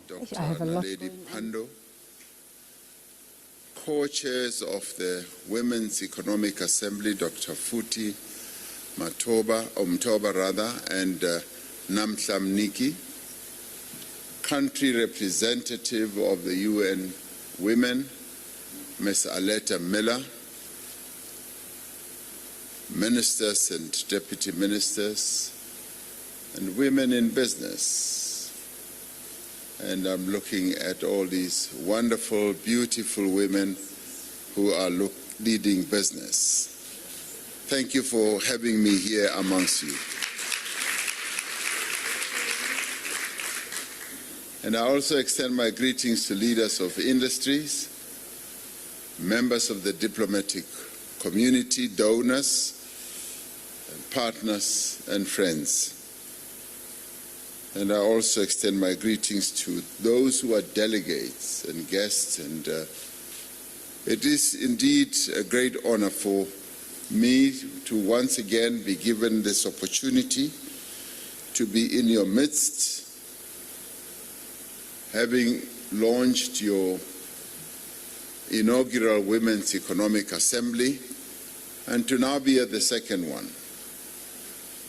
Dr. I have a lot Naledi going on. Pando, co-chairs of the Women's Economic Assembly, Dr. Futhi Mtoba, and Namhla Mniki, country representative of the UN Women, Ms. Aletta Miller, ministers and deputy ministers, and women in business. And I'm looking at all these wonderful, beautiful women who are leading business. Thank you for having me here amongst you. And I also extend my greetings to leaders of industries, members of the diplomatic community, donors, and partners and friends. And I also extend my greetings to those who are delegates and guests. And it is indeed a great honor for me to once again be given this opportunity to be in your midst, having launched your inaugural Women's Economic Assembly, and to now be at the second one.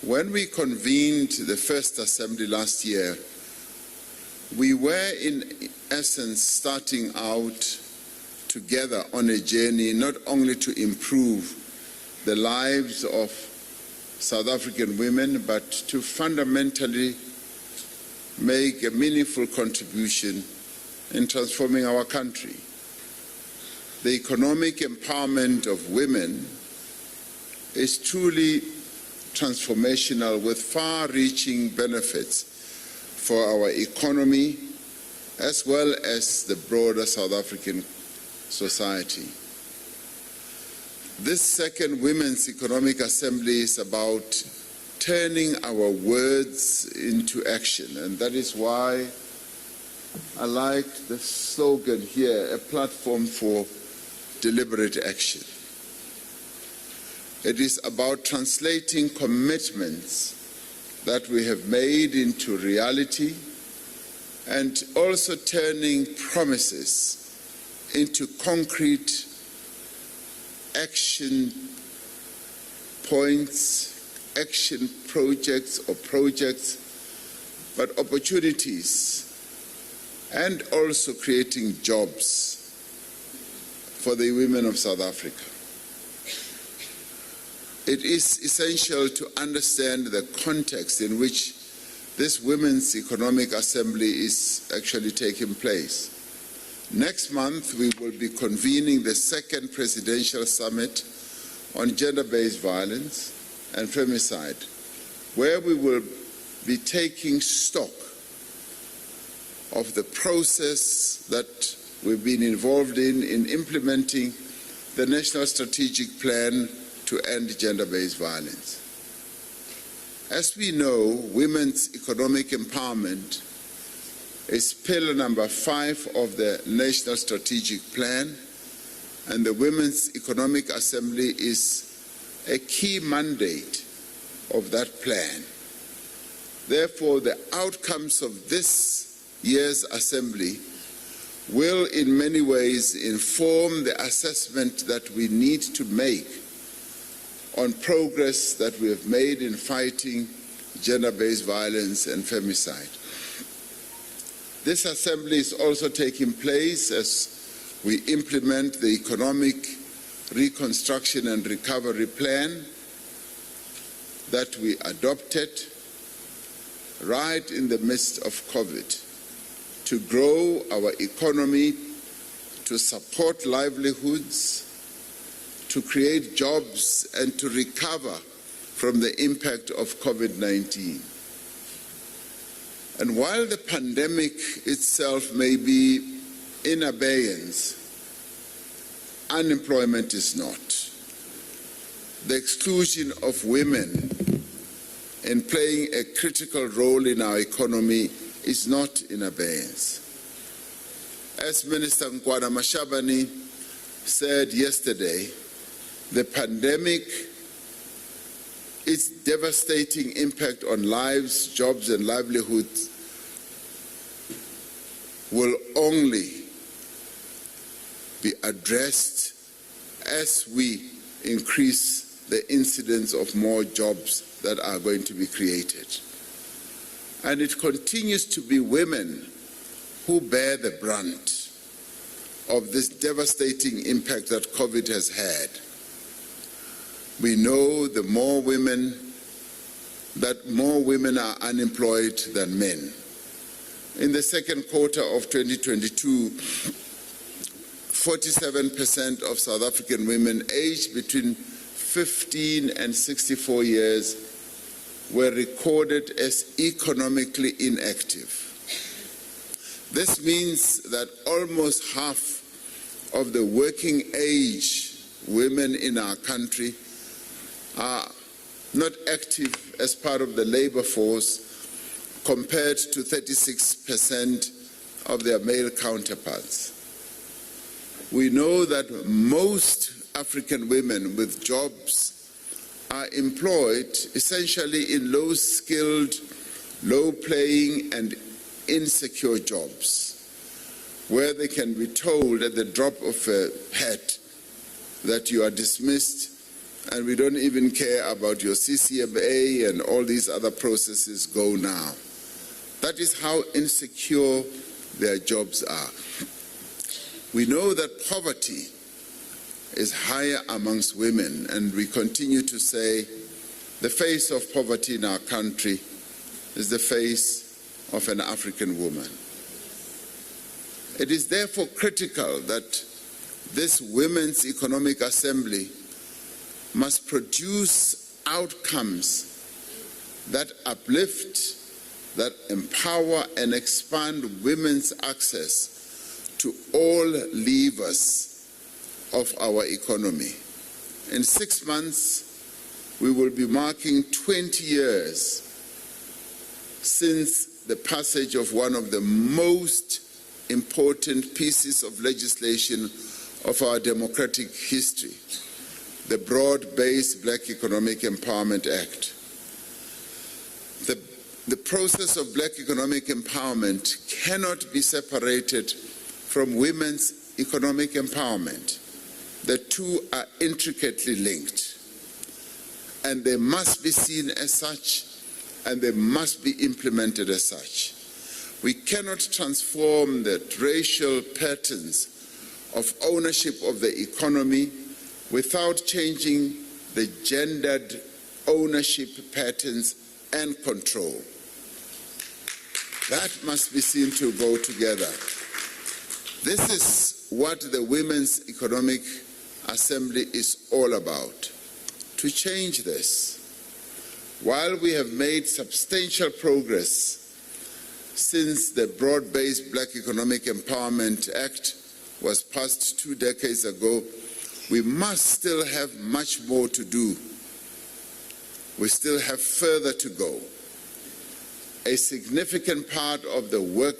When we convened the first assembly last year, we were in essence starting out together on a journey not only to improve the lives of South African women, but to fundamentally make a meaningful contribution in transforming our country. The economic empowerment of women is truly transformational, with far-reaching benefits for our economy as well as the broader South African society. This second Women's Economic Assembly is about turning our words into action, and that is why I like the slogan here, a platform for deliberate action. It is about translating commitments that we have made into reality and also turning promises into concrete action points, action projects or projects, but opportunities, and also creating jobs for the women of South Africa. It is essential to understand the context in which this Women's Economic Assembly is actually taking place. Next month, we will be convening the second Presidential Summit on Gender-Based Violence and Femicide, where we will be taking stock of the process that we've been involved in implementing the National Strategic Plan to end gender-based violence. As we know, women's economic empowerment is pillar number 5 of the National Strategic Plan, and the Women's Economic Assembly is a key mandate of that plan. Therefore, the outcomes of this year's assembly will in many ways inform the assessment that we need to make on progress that we have made in fighting gender-based violence and femicide. This assembly is also taking place as we implement the Economic Reconstruction and Recovery Plan that we adopted right in the midst of COVID to grow our economy, to support livelihoods, to create jobs, and to recover from the impact of COVID-19. And while the pandemic itself may be in abeyance, unemployment is not. The exclusion of women in playing a critical role in our economy is not in abeyance. As Minister Nkwada Mashabane said yesterday, the pandemic, its devastating impact on lives, jobs, and livelihoods will only be addressed as we increase the incidence of more jobs that are going to be created. And it continues to be women who bear the brunt of this devastating impact that COVID has had. We know that more women are unemployed than men. In the second quarter of 2022, 47% of South African women aged between 15 and 64 years were recorded as economically inactive. This means that almost half of the working age women in our country are not active as part of the labor force, compared to 36% of their male counterparts. We know that most African women with jobs are employed essentially in low-skilled, low-paying and insecure jobs, where they can be told at the drop of a hat that you are dismissed and we don't even care about your CCMA and all these other processes go now. That is how insecure their jobs are. We know that poverty is higher amongst women, and we continue to say the face of poverty in our country is the face of an African woman. It is therefore critical that this Women's Economic Assembly must produce outcomes that uplift, that empower and expand women's access to all levers of our economy. In 6 months, we will be marking 20 years since the passage of one of the most important pieces of legislation of our democratic history, the Broad-Based Black Economic Empowerment Act. The process of black economic empowerment cannot be separated from women's economic empowerment. The two are intricately linked, and they must be seen as such, and they must be implemented as such. We cannot transform the racial patterns of ownership of the economy without changing the gendered ownership patterns and control. That must be seen to go together. This is what the Women's Economic Assembly is all about, to change this. While we have made substantial progress since the Broad-Based Black Economic Empowerment Act was passed 2 decades ago, we must still have much more to do. We still have further to go. A significant part of the work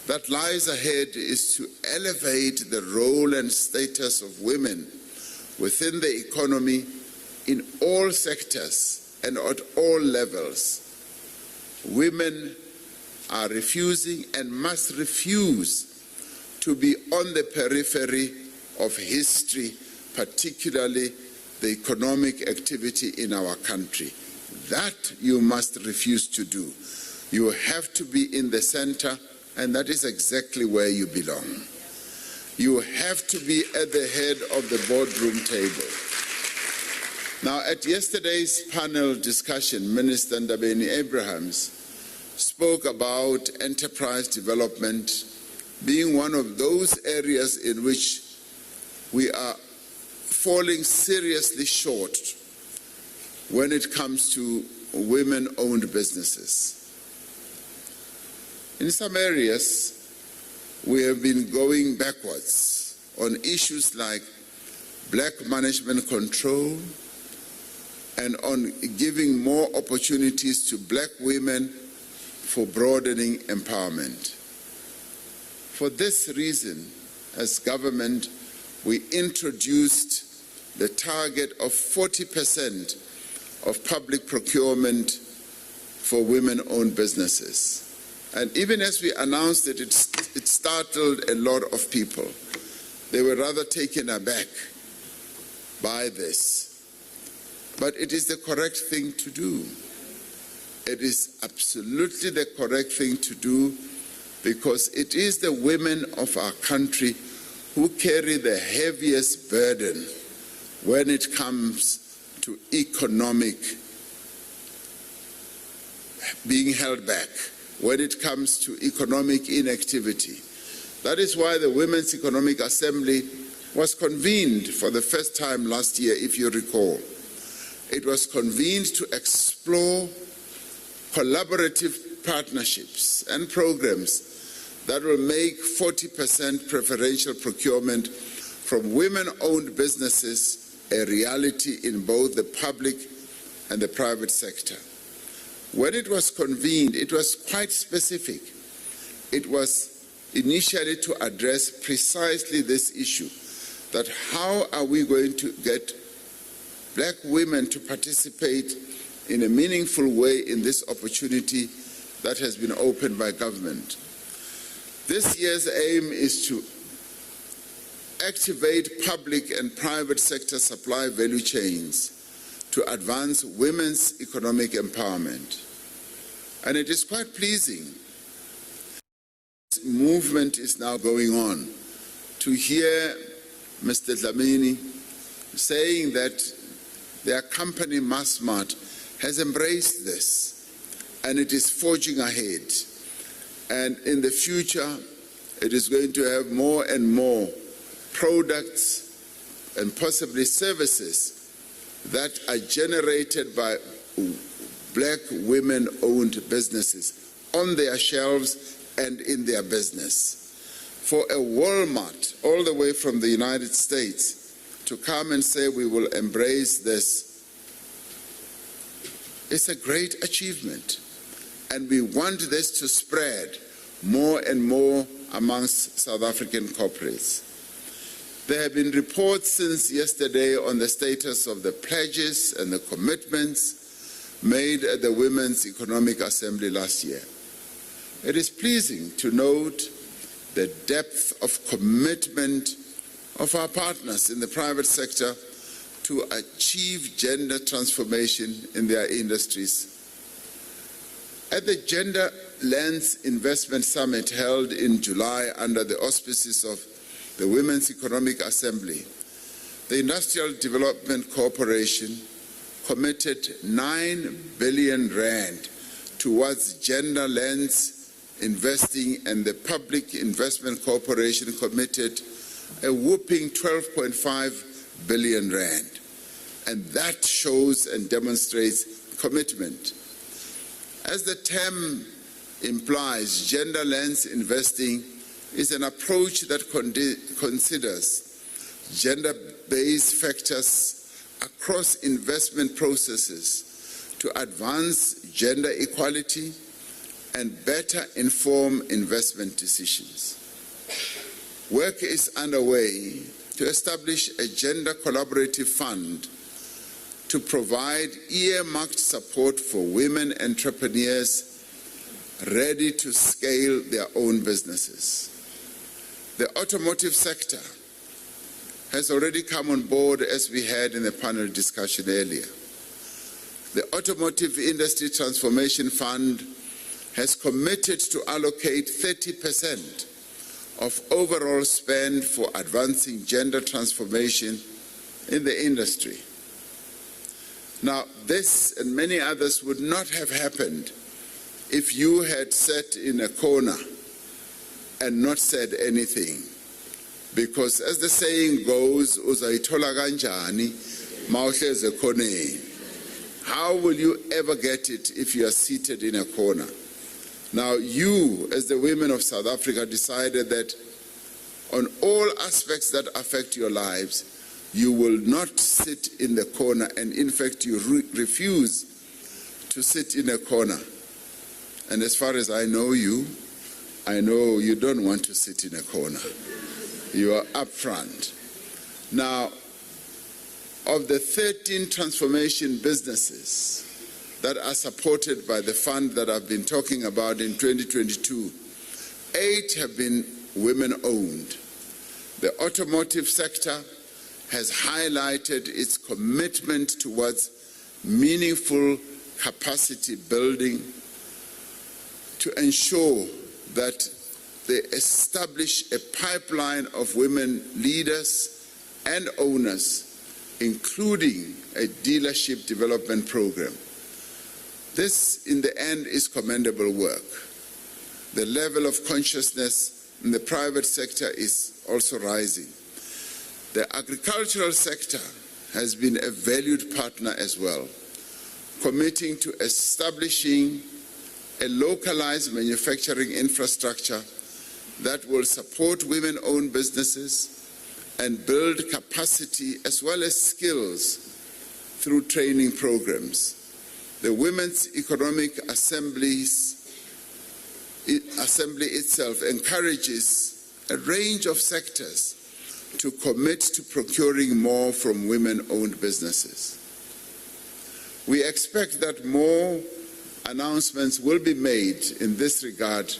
that lies ahead is to elevate the role and status of women within the economy in all sectors and at all levels. Women are refusing and must refuse to be on the periphery of history, particularly the economic activity in our country. That you must refuse to do. You have to be in the center, and that is exactly where you belong. You have to be at the head of the boardroom table. Now, at yesterday's panel discussion, Minister Ndabeni Abrahams spoke about enterprise development being one of those areas in which we are falling seriously short when it comes to women-owned businesses. In some areas, we have been going backwards on issues like black management control and on giving more opportunities to black women for broadening empowerment. For this reason, as government, we introduced the target of 40% of public procurement for women-owned businesses. And even as we announced it, it startled a lot of people. They were rather taken aback by this. But it is the correct thing to do. It is absolutely the correct thing to do, because it is the women of our country who carry the heaviest burden when it comes to economic being held back, when it comes to economic inactivity. That is why the Women's Economic Assembly was convened for the first time last year, if you recall. It was convened to explore collaborative partnerships and programs that will make 40% preferential procurement from women-owned businesses a reality in both the public and the private sector. When it was convened, it was quite specific. It was initially to address precisely this issue, that how are we going to get black women to participate in a meaningful way in this opportunity that has been opened by government. This year's aim is to activate public and private sector supply value chains to advance women's economic empowerment. And it is quite pleasing. This movement is now going on. To hear Mr. Dlamini saying that their company, Massmart, has embraced this, and it is forging ahead. And in the future, it is going to have more and more products and possibly services that are generated by black women-owned businesses on their shelves and in their business. For a Walmart, all the way from the United States, to come and say we will embrace this, it's a great achievement. And we want this to spread more and more amongst South African corporates. There have been reports since yesterday on the status of the pledges and the commitments made at the Women's Economic Assembly last year. It is pleasing to note the depth of commitment of our partners in the private sector to achieve gender transformation in their industries. At the Gender Lens Investment Summit held in July under the auspices of the Women's Economic Assembly, the Industrial Development Corporation committed 9 billion rand towards gender lens investing, and the Public Investment Corporation committed a whopping 12.5 billion rand. And that shows and demonstrates commitment. As the term implies, gender lens investing is an approach that considers gender-based factors across investment processes to advance gender equality and better inform investment decisions. Work is underway to establish a gender collaborative fund to provide earmarked support for women entrepreneurs ready to scale their own businesses. The automotive sector has already come on board, as we had in the panel discussion earlier. The Automotive Industry Transformation Fund has committed to allocate 30% of overall spend for advancing gender transformation in the industry. Now, this and many others would not have happened if you had sat in a corner and not said anything. Because as the saying goes, "Uzayithola kanjani mawuhlezi ekhoneni?" How will you ever get it if you are seated in a corner? Now, you, as the women of South Africa, decided that on all aspects that affect your lives, you will not sit in the corner, and in fact, you refuse to sit in a corner. And as far as I know you don't want to sit in a corner. You are up front. Now, of the 13 transformation businesses that are supported by the fund that I've been talking about in 2022, 8 have been women-owned. The automotive sector has highlighted its commitment towards meaningful capacity building to ensure that they establish a pipeline of women leaders and owners, including a dealership development program. This, in the end, is commendable work. The level of consciousness in the private sector is also rising. The agricultural sector has been a valued partner as well, committing to establishing a localized manufacturing infrastructure that will support women-owned businesses and build capacity as well as skills through training programs. The Women's Economic Assembly itself encourages a range of sectors to commit to procuring more from women-owned businesses. We expect that more announcements will be made in this regard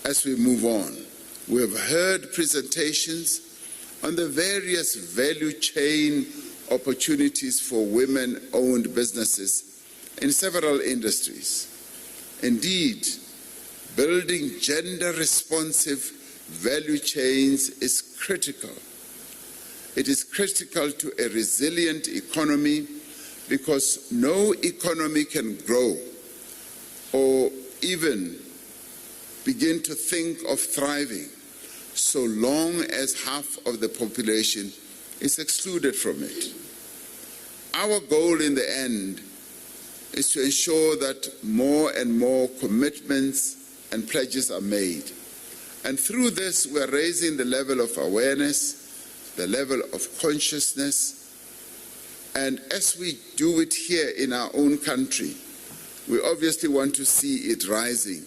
as we move on. We have heard presentations on the various value chain opportunities for women-owned businesses in several industries. Indeed, building gender-responsive value chains is critical. It is critical to a resilient economy because no economy can grow or even begin to think of thriving so long as half of the population is excluded from it. Our goal in the end is to ensure that more and more commitments and pledges are made. And through this, we're raising the level of awareness, the level of consciousness, and as we do it here in our own country, we obviously want to see it rising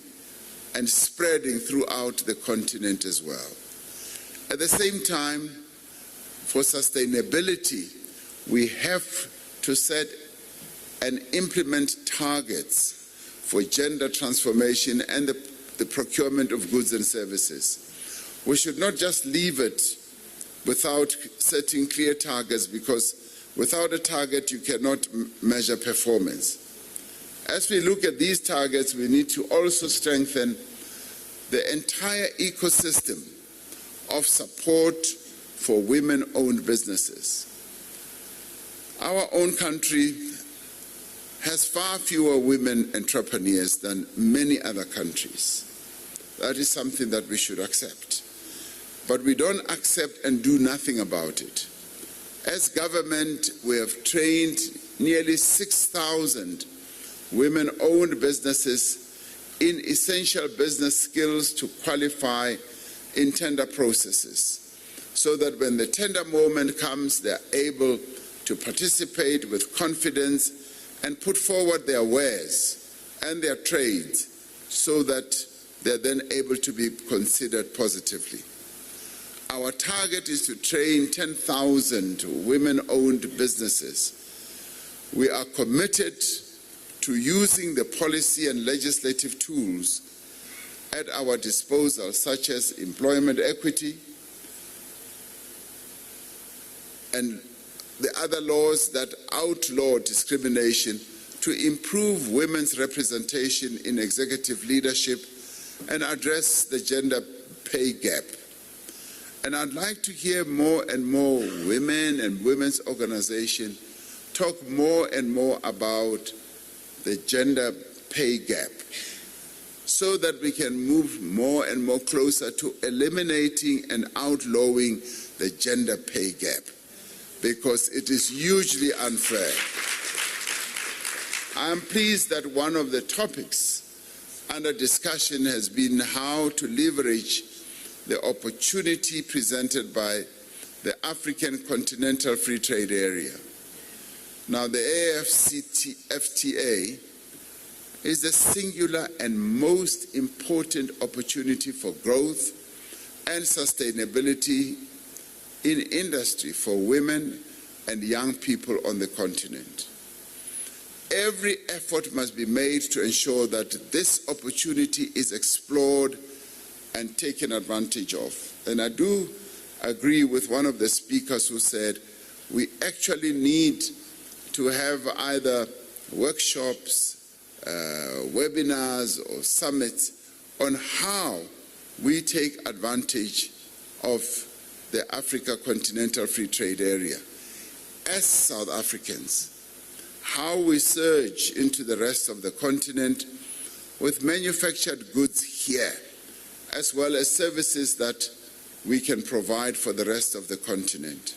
and spreading throughout the continent as well. At the same time, for sustainability, we have to set and implement targets for gender transformation and the procurement of goods and services. We should not just leave it without setting clear targets, because without a target you cannot measure performance. As we look at these targets, we need to also strengthen the entire ecosystem of support for women-owned businesses. Our own country has far fewer women entrepreneurs than many other countries. That is something that we should accept. But we don't accept and do nothing about it. As government, we have trained nearly 6,000 women-owned businesses in essential business skills to qualify in tender processes, so that when the tender moment comes, they're able to participate with confidence and put forward their wares and their trades, so that they're then able to be considered positively. Our target is to train 10,000 women-owned businesses. We are committed to using the policy and legislative tools at our disposal, such as employment equity and the other laws that outlaw discrimination, to improve women's representation in executive leadership and address the gender pay gap. And I'd like to hear more and more women and women's organizations talk more and more about the gender pay gap, so that we can move more and more closer to eliminating and outlawing the gender pay gap, because it is hugely unfair. I am pleased that one of the topics under discussion has been how to leverage the opportunity presented by the African Continental Free Trade Area. Now, the AfCFTA is the singular and most important opportunity for growth and sustainability in industry for women and young people on the continent. every effort must be made to ensure that this opportunity is explored and taken advantage of. And I do agree with one of the speakers who said we actually need to have either workshops, webinars or summits on how we take advantage of the Africa Continental Free Trade Area as South Africans, how we surge into the rest of the continent with manufactured goods here, as well as services that we can provide for the rest of the continent,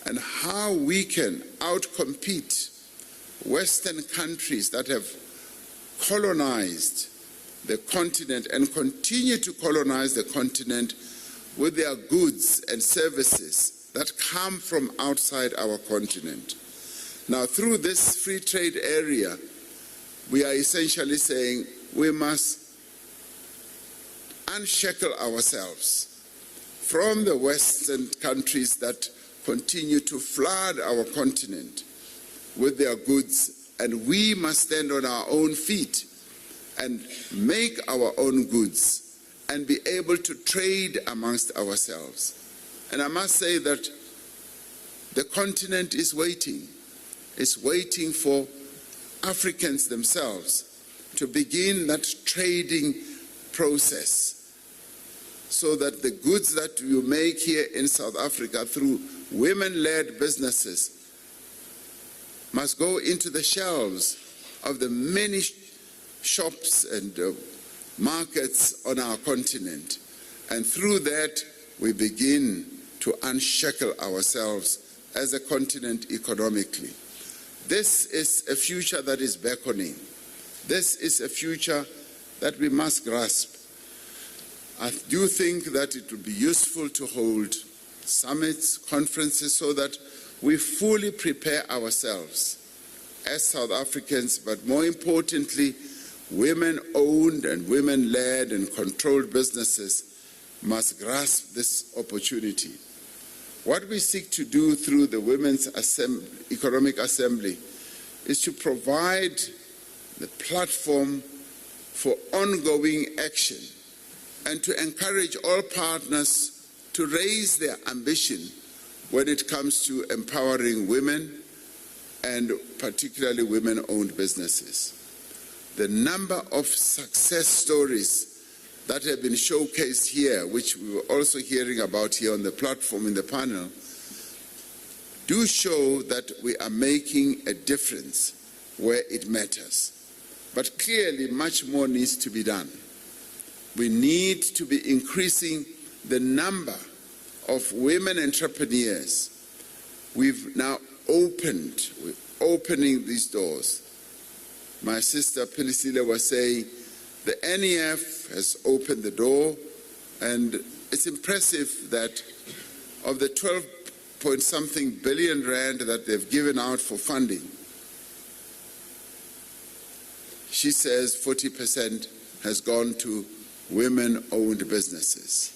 and how we can outcompete Western countries that have colonized the continent and continue to colonize the continent with their goods and services that come from outside our continent. Now, through this free trade area, we are essentially saying we must unshackle ourselves from the Western countries that continue to flood our continent with their goods, and we must stand on our own feet and make our own goods and be able to trade amongst ourselves. And I must say that the continent is waiting. It's waiting for Africans themselves to begin that trading process so that the goods that you make here in South Africa through women-led businesses must go into the shelves of the many shops and markets on our continent. And through that, we begin to unshackle ourselves as a continent economically. This is a future that is beckoning. This is a future that we must grasp. I do think that it would be useful to hold summits, conferences, so that we fully prepare ourselves as South Africans, but more importantly, women-owned and women-led and controlled businesses must grasp this opportunity. What we seek to do through the Women's Economic Assembly is to provide the platform for ongoing action and to encourage all partners to raise their ambition when it comes to empowering women and particularly women-owned businesses. The number of success stories that have been showcased here, which we were also hearing about here on the platform in the panel, do show that we are making a difference where it matters. But clearly, much more needs to be done. We need to be increasing the number of women entrepreneurs. We've now we're opening these doors. My sister Pelisile was saying the NEF has opened the door, and it's impressive that of the 12-point-something billion rand that they've given out for funding, she says 40% has gone to women-owned businesses.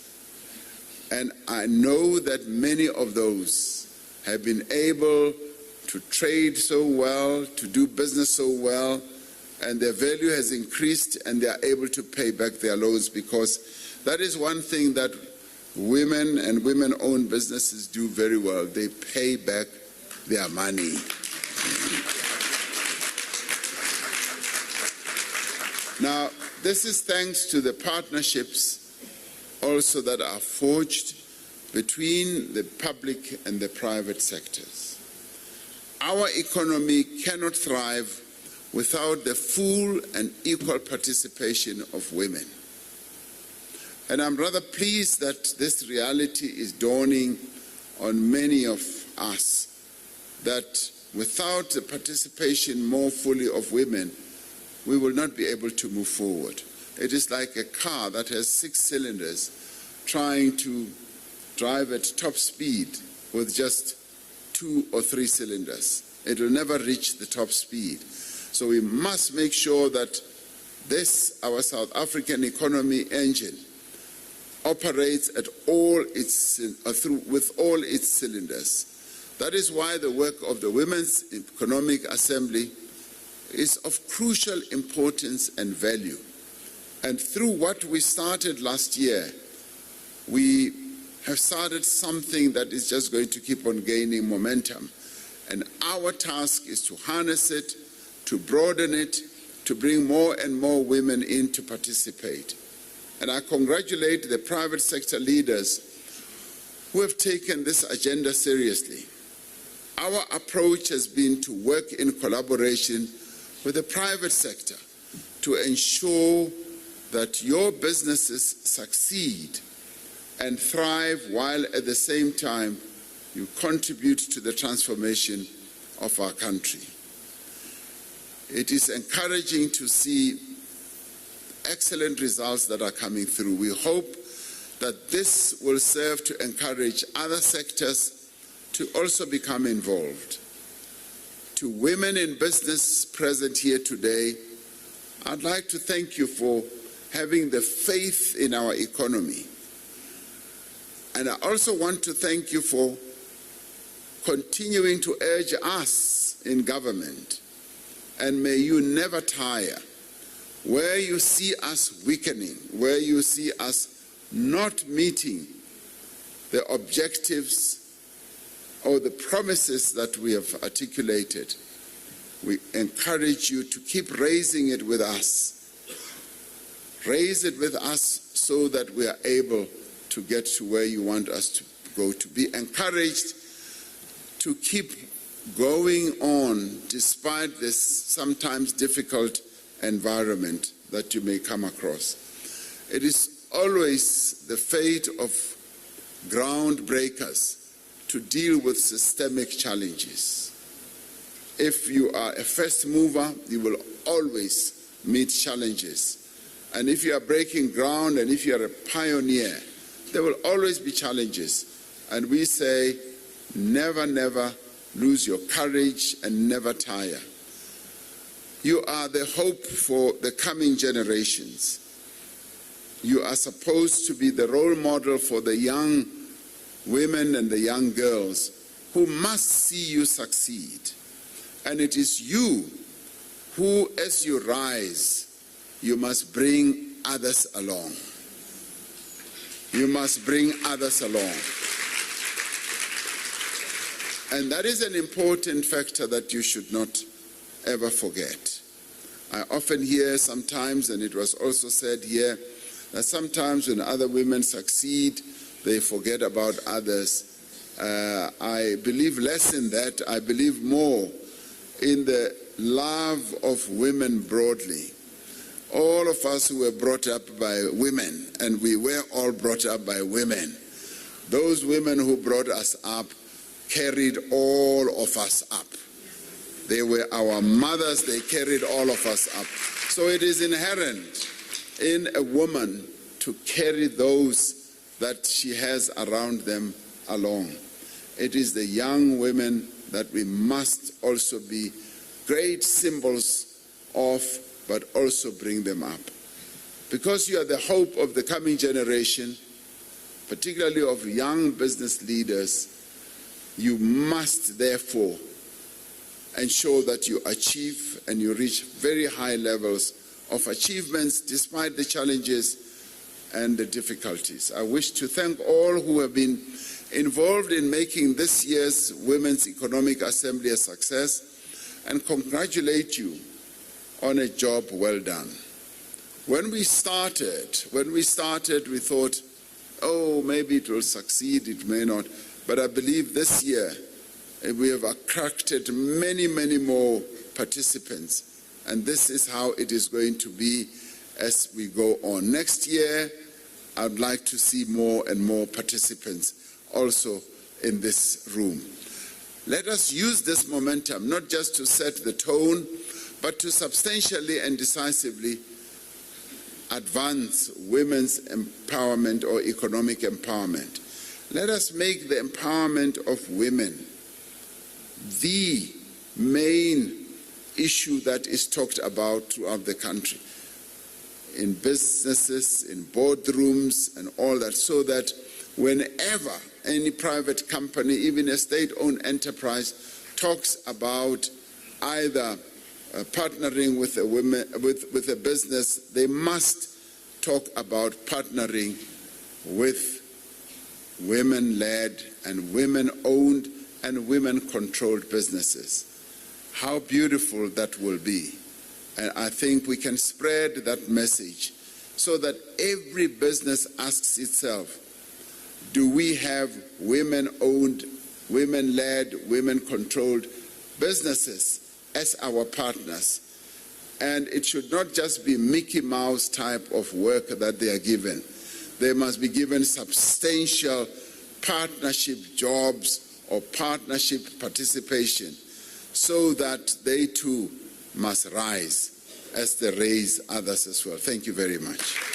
And I know that many of those have been able to trade so well, to do business so well, and their value has increased and they are able to pay back their loans, because that is one thing that women and women-owned businesses do very well. They pay back their money. Now, this is thanks to the partnerships also that are forged between the public and the private sectors. Our economy cannot thrive without the full and equal participation of women. And I'm rather pleased that this reality is dawning on many of us, that without the participation more fully of women, we will not be able to move forward. It is like a car that has 6 cylinders trying to drive at top speed with just 2 or 3 cylinders. It will never reach the top speed. So we must make sure that this, our South African economy engine, operates at all its, with all its cylinders. That is why the work of the Women's Economic Assembly is of crucial importance and value. And through what we started last year, we have started something that is just going to keep on gaining momentum. And our task is to harness it, to broaden it, to bring more and more women in to participate. And I congratulate the private sector leaders who have taken this agenda seriously. Our approach has been to work in collaboration with the private sector to ensure that your businesses succeed and thrive while at the same time you contribute to the transformation of our country. It is encouraging to see excellent results that are coming through. We hope that this will serve to encourage other sectors to also become involved. To women in business present here today, I'd like to thank you for having the faith in our economy. And I also want to thank you for continuing to urge us in government. And may you never tire. Where you see us weakening, where you see us not meeting the objectives or the promises that we have articulated, we encourage you to keep raising it with us. Raise it with us so that we are able to get to where you want us to go, to be encouraged to keep going on despite this sometimes difficult environment that you may come across. It is always the fate of groundbreakers to deal with systemic challenges. If you are a first mover, you will always meet challenges. And if you are breaking ground and if you are a pioneer, there will always be challenges. And we say, never, never lose your courage and never tire. You are the hope for the coming generations. You are supposed to be the role model for the young women and the young girls who must see you succeed. And it is you who, as you rise, you must bring others along. You must bring others along. And that is an important factor that you should not ever forget. I often hear sometimes, and it was also said here, that sometimes when other women succeed, they forget about others. I believe less in that. I believe more in the love of women broadly. All of us who were brought up by women, and we were all brought up by women, those women who brought us up carried all of us up. They were our mothers, they carried all of us up. So it is inherent in a woman to carry those that she has around them along. It is the young women that we must also be great symbols of, but also bring them up. Because you are the hope of the coming generation, particularly of young business leaders, you must therefore ensure that you achieve and you reach very high levels of achievements despite the challenges and the difficulties. I wish to thank all who have been involved in making this year's Women's Economic Assembly a success and congratulate you on a job well done. When we started, we thought, oh, maybe it will succeed, it may not. But I believe this year we have attracted many, many more participants. And this is how it is going to be as we go on. Next year, I'd like to see more and more participants also in this room. Let us use this momentum, not just to set the tone, but to substantially and decisively advance women's empowerment or economic empowerment. Let us make the empowerment of women the main issue that is talked about throughout the country, in businesses, in boardrooms, and all that, so that whenever any private company, even a state-owned enterprise, talks about either partnering with a business, they must talk about partnering with women-led and women-owned and women-controlled businesses. How beautiful that will be. And I think we can spread that message so that every business asks itself, do we have women-owned, women-led, women-controlled businesses as our partners? And it should not just be Mickey Mouse type of work that they are given. They must be given substantial partnership jobs or partnership participation so that they too must rise as they raise others as well. Thank you very much.